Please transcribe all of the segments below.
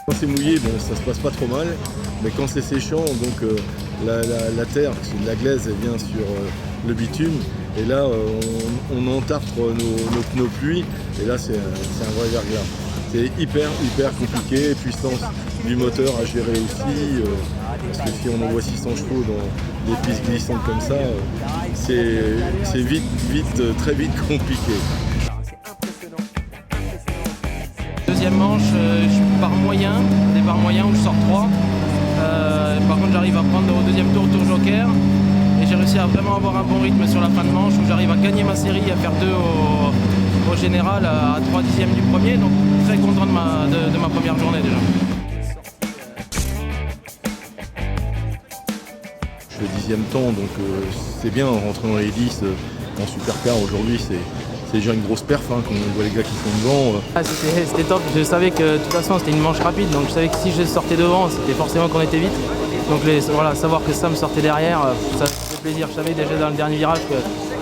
Quand c'est mouillé, bon, ça se passe pas trop mal, mais quand c'est séchant, donc la terre, la glaise, elle vient sur le bitume, et là on entartre nos pneus pluie, et là c'est un vrai verglas. C'est hyper compliqué, puissance du moteur à gérer aussi, parce que si on envoie 600 chevaux dans des pistes glissantes comme ça, c'est très vite compliqué. Deuxième manche, je pars moyen, départ moyen où je sors 3. Par contre j'arrive à prendre au deuxième tour joker et j'ai réussi à vraiment avoir un bon rythme sur la fin de manche où j'arrive à gagner ma série, à faire 2 au général à 3 dixièmes du premier, donc très content de ma première journée déjà. Je fais 10e temps, donc c'est bien, rentrer dans les 10 en supercar aujourd'hui, c'est déjà une grosse perf, hein, quand on voit les gars qui sont devant. C'était top, je savais que de toute façon c'était une manche rapide, donc je savais que si je sortais devant, c'était forcément qu'on était vite. Donc voilà, savoir que Sam sortait derrière, ça fait plaisir. Je savais déjà dans le dernier virage que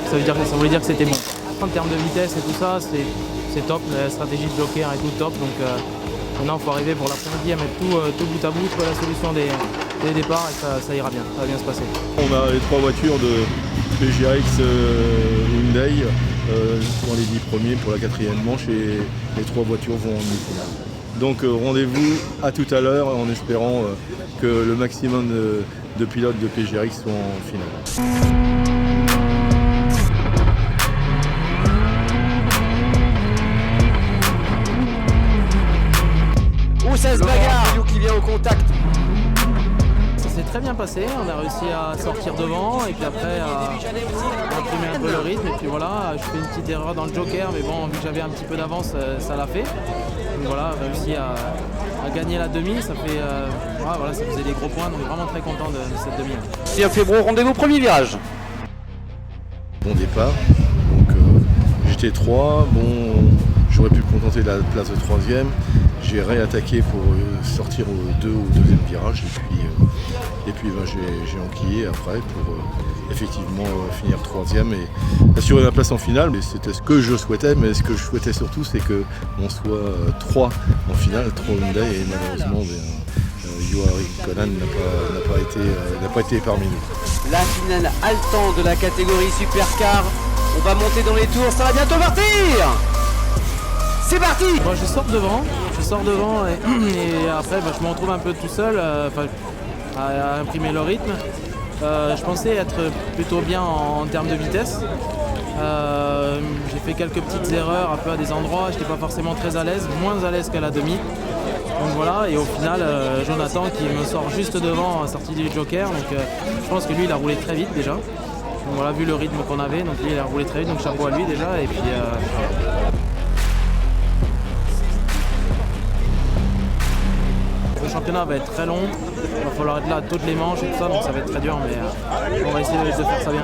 ça voulait dire que c'était bon. En termes de vitesse et tout ça, c'est top, la stratégie de joker est tout top. Donc maintenant il faut arriver pour l'après-midi à mettre tout bout à bout, trouver la solution des départs et ça ira bien, ça va bien se passer. On a les 3 voitures de PGRX Hyundai dans les 10 premiers pour la 4e manche et les 3 voitures vont en demi-finale. Donc rendez-vous à tout à l'heure en espérant que le maximum de pilotes de PGRX soient en finale. Où ça se bagarre, qui vient au contact. Ça s'est très bien passé, on a réussi à sortir devant et puis après à imprimer un peu le rythme et puis voilà, je fais une petite erreur dans le joker mais bon, vu que j'avais un petit peu d'avance, ça l'a fait. Donc voilà, réussi à gagner la demi, ça fait voilà, ça faisait des gros points, donc vraiment très content de cette demi. Pierre Fébron, rendez-vous premier virage. Bon départ, donc j'étais 3, bon j'aurais pu me contenter de la place de 3e. J'ai réattaqué pour sortir au deuxième virage et puis j'ai enquillé après pour effectivement finir 3e et assurer ma place en finale. Mais c'était ce que je souhaitais, mais ce que je souhaitais surtout c'est qu'on soit 3 en finale, 3 Hyundai et malheureusement Yoari Conan n'a pas été parmi nous. La finale haletante de la catégorie supercar. On va monter dans les tours, ça va bientôt partir. C'est parti. Bon, je sors devant et après je me retrouve un peu tout seul à imprimer le rythme. Je pensais être plutôt bien en termes de vitesse. J'ai fait quelques petites erreurs un peu à des endroits, je n'étais pas forcément très à l'aise, moins à l'aise qu'à la demi. Donc voilà, et au final Jonathan qui me sort juste devant, sorti du joker, donc je pense que lui il a roulé très vite déjà. Donc voilà, vu le rythme qu'on avait, donc lui il a roulé très vite, donc chapeau à lui déjà et puis le championnat va être très long, il va falloir être là toutes les manches et tout ça, donc ça va être très dur, mais on va essayer de faire ça bien.